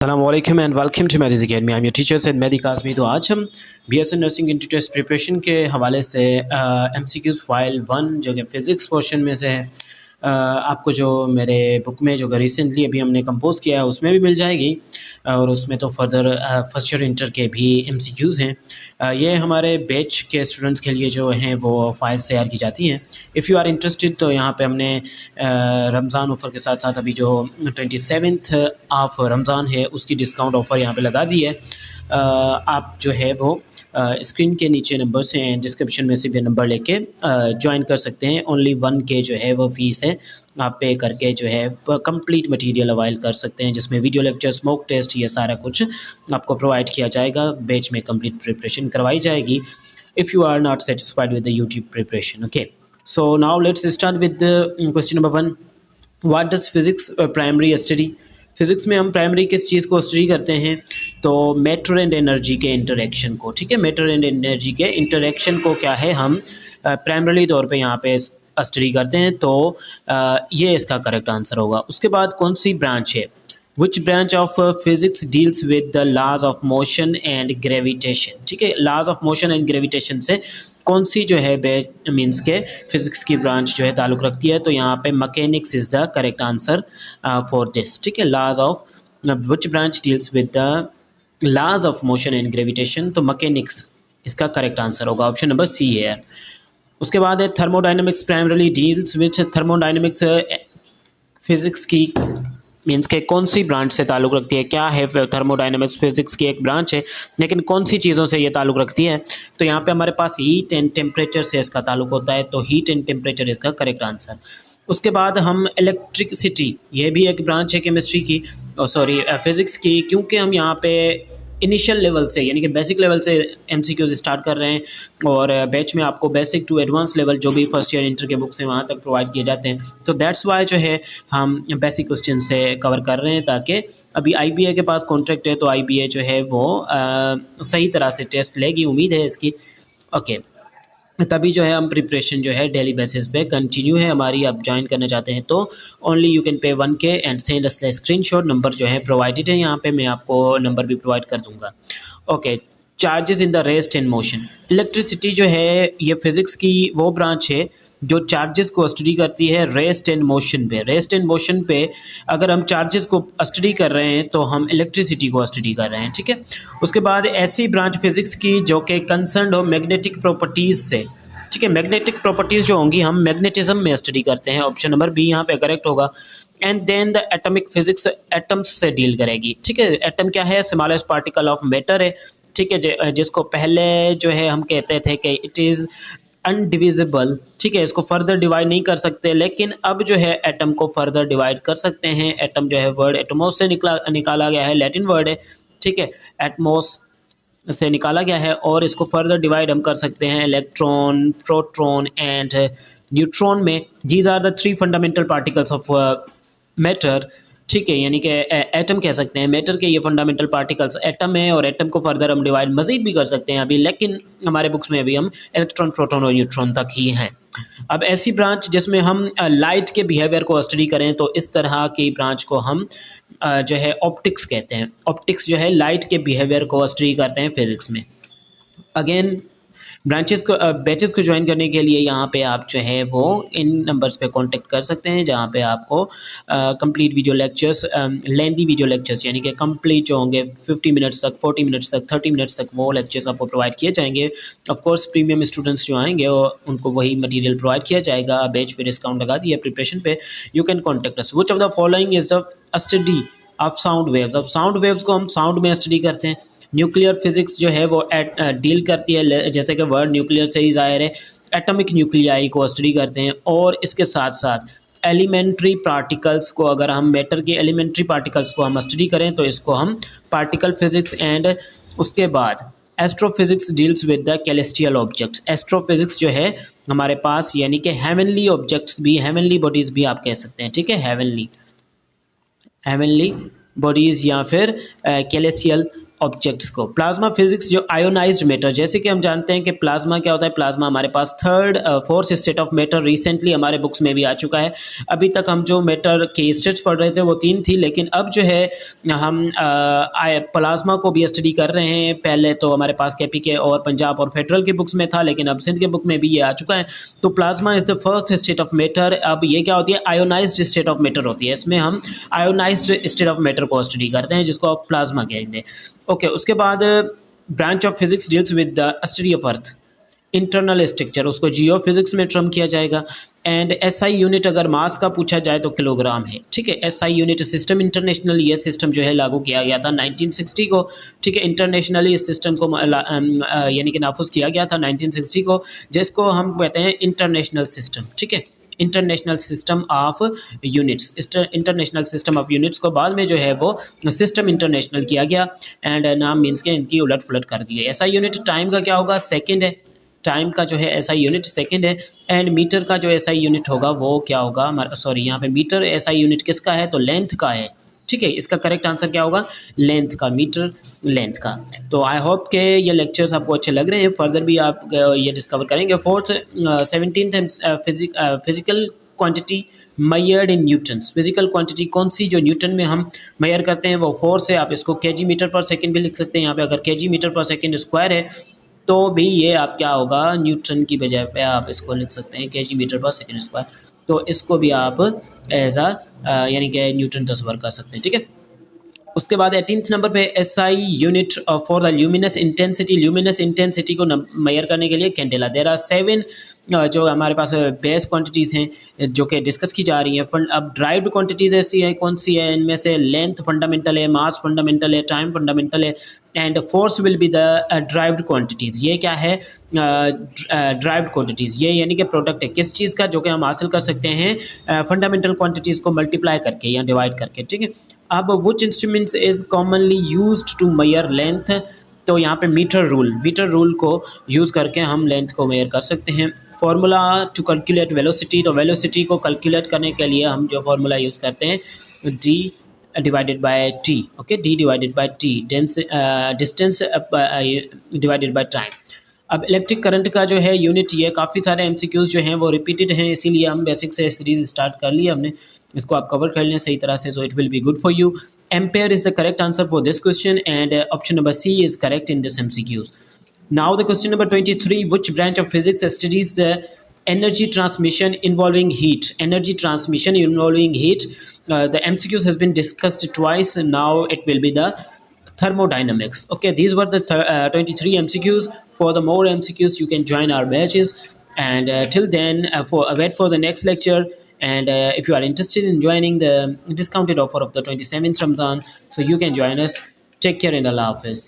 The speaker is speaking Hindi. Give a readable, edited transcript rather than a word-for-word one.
अस्सलामुअलैकुम and welcome to Medis academy. I am your teacher Syed Mehdi Kazmi. तो आज हम BSc nursing institute test preparation के हवाले से एमसीक्यूज़ फाइल 1 जो कि फ़िज़िक्स पोर्शन में से है, आपको जो मेरे बुक में जो रिसेंटली अभी हमने कंपोज़ किया है उसमें भी मिल जाएगी, और उसमें तो फर्दर फर्स्ट ईयर इंटर के भी एमसीक्यूज़ हैं। ये हमारे बैच के स्टूडेंट्स के लिए जो हैं वो फाइल्स तैयार की जाती हैं। इफ़ यू आर इंटरेस्टेड तो यहाँ पे हमने रमज़ान ऑफ़र के साथ साथ अभी जो 27th ऑफ रमज़ान है उसकी डिस्काउंट ऑफ़र यहाँ पे लगा दी है। आप जो है वो स्क्रीन के नीचे नंबर्स हैं, डिस्क्रिप्शन में से भी नंबर लेके ज्वाइन कर सकते हैं। ओनली 1K जो है वो फ़ीस है, आप पे करके जो है कंप्लीट मटेरियल अवाइल कर सकते हैं, जिसमें वीडियो लेक्चर, मॉक टेस्ट, ये सारा कुछ आपको प्रोवाइड किया जाएगा। बैच में कंप्लीट प्रिपरेशन करवाई जाएगी if you are not satisfied with the YouTube preparation. Okay, so now let's start with question number 1। What does physics primary study? Physics में हम प्राइमरी किस चीज़ को स्टडी करते हैं? तो मैटर एंड एनर्जी के इंटरेक्शन को। ठीक है, मैटर एंड एनर्जी के इंटरेक्शन को क्या है, हम प्राइमरी तौर पे यहाँ पे स्टडी करते हैं। तो ये इसका करेक्ट आंसर होगा। उसके बाद कौन सी ब्रांच है? Which branch of physics deals with the laws of motion and gravitation? ठीक है, laws of motion and gravitation से कौन सी जो है मीन्स के फिजिक्स की ब्रांच जो है ताल्लुक़ रखती है? तो यहाँ पे mechanics is the correct answer for this. ठीक है, laws of which branch deals with the laws of motion and gravitation, तो मैकेनिक्स इसका करेक्ट आंसर होगा। ऑप्शन नंबर सी है। उसके बाद है thermodynamics primarily deals which thermodynamics physics की मीन्स के कौन सी ब्रांच से ताल्लुक़ रखती है? क्या है थर्मोडाइनमिक्स फिजिक्स की एक ब्रांच है, लेकिन कौन सी चीज़ों से ये ताल्लुक़ रखती है? तो यहाँ पे हमारे पास हीट एंड टेम्परेचर से इसका ताल्लुक़ होता है, तो हीट एंड टेम्परेचर इसका करेक्ट आंसर। उसके बाद हम इलेक्ट्रिसिटी, ये भी एक ब्रांच है केमिस्ट्री की, सॉरी फिज़िक्स की, क्योंकि हम यहाँ पे इनिशियल लेवल से यानी कि बेसिक लेवल से एमसीक्यूज स्टार्ट कर रहे हैं, और बैच में आपको बेसिक टू एडवांस लेवल जो भी फर्स्ट ईयर इंटर के बुक्स हैं वहाँ तक प्रोवाइड किए जाते हैं। तो दैट्स वाई जो है हम बेसिक क्वेश्चन से कवर कर रहे हैं, ताकि अभी आईबीए के पास कॉन्ट्रैक्ट है, तो आईबीए जो है वो सही तरह से टेस्ट लेगी, उम्मीद है इसकी। ओके, तभी जो है हम प्रिपरेशन जो है डेली बेसिस पे कंटिन्यू है हमारी। आप ज्वाइन करना चाहते हैं तो only you can pay 1K and send us the screenshot. Number जो है प्रोवाइडेड है यहाँ पे, मैं आपको नंबर भी प्रोवाइड कर दूंगा। Okay, charges in the rest and motion. Electricity जो है ये फिज़िक्स की वो ब्रांच है जो चार्जेस को स्टडी करती है रेस्ट एंड मोशन पे। रेस्ट एंड मोशन पे अगर हम चार्जेस को स्टडी कर रहे हैं तो हम इलेक्ट्रिसिटी को स्टडी कर रहे हैं। ठीक है, उसके बाद ऐसी ब्रांच फिज़िक्स की जो कि कंसर्न हो मैग्नेटिक प्रॉपर्टीज़ से। ठीक है, मैग्नेटिक प्रॉपर्टीज़ जो होंगी हम मैग्नेटिज्म में स्टडी करते हैं। ऑप्शन नंबर बी यहाँ पे करेक्ट होगा। And then the atomic physics atoms से डील करेगी। ठीक है, एटम क्या है? स्मॉलेस्ट पार्टिकल ऑफ मैटर है। ठीक है, जिसको पहले जो है हम कहते थे कि इट इज़ अनडिविजिबल। ठीक है, इसको फर्दर डिवाइड नहीं कर सकते, लेकिन अब जो है एटम को फर्दर डिवाइड कर सकते हैं। एटम जो है वर्ड एटमोस से निकाला गया है, लैटिन वर्ड है। ठीक है, एटमोस से निकाला गया है, और इसको फर्दर डिवाइड हम कर सकते हैं इलेक्ट्रॉन, प्रोटॉन एंड न्यूट्रॉन में। These are the 3 fundamental particles of matter. ठीक है, यानी कि एटम कह सकते हैं, मैटर के ये फंडामेंटल पार्टिकल्स एटम है, और एटम को फर्दर हम डिवाइड मजीद भी कर सकते हैं अभी, लेकिन हमारे बुक्स में अभी हम इलेक्ट्रॉन, प्रोटॉन और न्यूट्रॉन तक ही हैं। अब ऐसी ब्रांच जिसमें हम लाइट के बिहेवियर को स्टडी करें, तो इस तरह की ब्रांच को हम जो है ऑप्टिक्स कहते हैं। ऑप्टिक्स जो है लाइट के बिहेवियर को स्टडी करते हैं फिजिक्स में। अगेन ब्रांचेस को बैचेस को ज्वाइन करने के लिए यहाँ पे आप जो है वो इन नंबर्स पे कांटेक्ट कर सकते हैं, जहाँ पे आपको complete video lectures, lengthy video lectures यानी कि कंप्लीट जो होंगे 50 मिनट्स तक, 40 मिनट्स तक, 30 मिनट्स तक, वो लेक्चर्स आपको प्रोवाइड किए जाएंगे। ऑफ कोर्स प्रीमियम स्टूडेंट्स जो आएंगे उनको वही मटीरियल प्रोवाइड किया जाएगा। बैच पे डिस्काउंट लगा दिया प्रिपरेशन पे। You can contact us. Which of the following is the study of sound waves? अब साउंड वेव्स को हम साउंड में स्टडी करते हैं। न्यूक्लियर फिजिक्स जो है वो डील करती है, जैसे कि वर्ड न्यूक्लियर से ही ज़ाहिर है, एटॉमिक न्यूक्लियाई को स्टडी करते हैं। और इसके साथ साथ एलिमेंट्री पार्टिकल्स को, अगर हम मैटर के एलिमेंट्री पार्टिकल्स को हम स्टडी करें तो इसको हम पार्टिकल फिजिक्स। एंड उसके बाद astrophysics deals with the celestial objects. Astrophysics जो है हमारे पास यानी कि हेवनली ऑब्जेक्ट्स भी, हेवनली बॉडीज़ भी आप कह सकते हैं। ठीक है, हेवनली बॉडीज़ या फिर कैलेस्टियल ऑब्जेक्ट्स को। प्लाज्मा फिजिक्स जो आयोनाइज्ड मैटर, जैसे कि हम जानते हैं कि प्लाज्मा क्या होता है, प्लाज्मा हमारे पास third fourth state of matter recently हमारे बुक्स में भी आ चुका है। अभी तक हम जो मैटर की स्टेट्स पढ़ रहे थे वो 3 थी, लेकिन अब जो है हम प्लाज्मा को भी स्टडी कर रहे हैं। पहले तो हमारे पास केपीके और पंजाब और फेडरल की बुक्स में था, लेकिन अब सिंध के बुक में भी ये आ चुका है। तो plasma is the first state of matter. अब ये क्या होती है, आयोनाइज्ड स्टेट ऑफ मैटर होती है। इसमें हम आयोनाइज्ड स्टेट ऑफ मैटर को स्टडी करते हैं, जिसको आप प्लाज्मा कहेंगे। ओके, उसके बाद branch of physics deals with the study of earth internal structure, उसको जियो फिजिक्स में टर्म किया जाएगा। एंड एसआई यूनिट अगर मास का पूछा जाए तो किलोग्राम है, ठीक है। एसआई यूनिट सिस्टम इंटरनेशनल, ये सिस्टम जो है लागू किया गया था 1960 को, ठीक है। इंटरनेशनली इस सिस्टम को यानी कि नाफुज किया गया था 1960 को, जिसको हम कहते हैं इंटरनेशनल सिस्टम, ठीक है। International system of units, international system of units को बाद में जो है वो सिस्टम इंटरनेशनल किया गया। एंड नाम मीन्स के इनकी उलट पुलट कर दी गई। एसआई यूनिट टाइम का क्या होगा, सेकेंड है। टाइम का जो है एसआई यूनिट सेकंड है। एंड मीटर का जो एसआई यूनिट होगा वो क्या होगा, सॉरी यहाँ पे मीटर एसआई यूनिट किसका है, तो लेंथ का है, ठीक है। इसका करेक्ट आंसर क्या होगा, लेंथ का, मीटर लेंथ का। तो आई होप के ये लेक्चर्स आपको अच्छे लग रहे हैं। फर्दर भी आप ये डिस्कवर करेंगे। 17th फिजिकल क्वांटिटी मैयर्ड इन न्यूटन्स। फिजिकल क्वांटिटी कौन सी जो न्यूटन में हम मैयर करते हैं वो फोर्स है। आप इसको केजी मीटर पर सेकंड भी लिख सकते हैं। यहाँ पे अगर केजी मीटर पर सेकंड स्क्वायर है तो भी ये आप क्या होगा, न्यूटन की बजाय पे आप इसको लिख सकते हैं केजी मीटर पर सेकंड स्क्वायर। तो इसको भी आप एज यानी कि न्यूटन तस्वर कर सकते हैं, ठीक है। उसके बाद 18th नंबर पे SI unit for the luminous intensity. Luminous intensity को मेजर करने के लिए कैंडेला। देयर आर 7 जो हमारे पास बेस क्वांटिटीज़ हैं जो कि डिस्कस की जा रही हैं। अब ड्राइव्ड क्वांटिटीज़ ऐसी है, कौन सी है, इनमें से लेंथ फंडामेंटल है, मास फंडामेंटल है, टाइम फंडामेंटल है and force will be the derived quantities. ये क्या है, ड्राइव्ड क्वांटिटीज़, ये यानी कि प्रोडक्ट है किस चीज़ का, जो कि हम हासिल कर सकते हैं फंडामेंटल क्वांटिटीज़ को मल्टीप्लाई करके या डिवाइड करके, ठीक है। अब which instruments is commonly used to measure length, तो यहाँ पे मीटर रूल को यूज़ करके हम लेंथ को मेजर कर सकते हैं। फार्मूला टू कैलकुलेट वेलोसिटी, तो वेलोसिटी को कैलकुलेट करने के लिए हम जो फार्मूला यूज़ करते हैं d divided by t, okay, d divided by t, distance divided by time. अब इलेक्ट्रिक करंट का जो है यूनिट, ये काफ़ी सारे एमसीक्यूज़ जो हैं वो रिपीटेड हैं, इसीलिए हम बेसिक से सीरीज स्टार्ट कर ली हमने। इसको आप कवर कर लें सही तरह से, so it will be good for you. Ampere is the correct answer for this question and option number C is correct in this MCQs. Now the question number 23, which branch of physics studies the energy transmission involving heat? Energy transmission involving heat. The MCQs has been discussed twice. Now it will be the thermodynamics. Okay, these were the 23 MCQs. For the more MCQs, you can join our batches. And till then, wait for the next lecture. And if you are interested in joining the discounted offer of the 27th Ramadan, so you can join us. Take care and Allah Hafiz.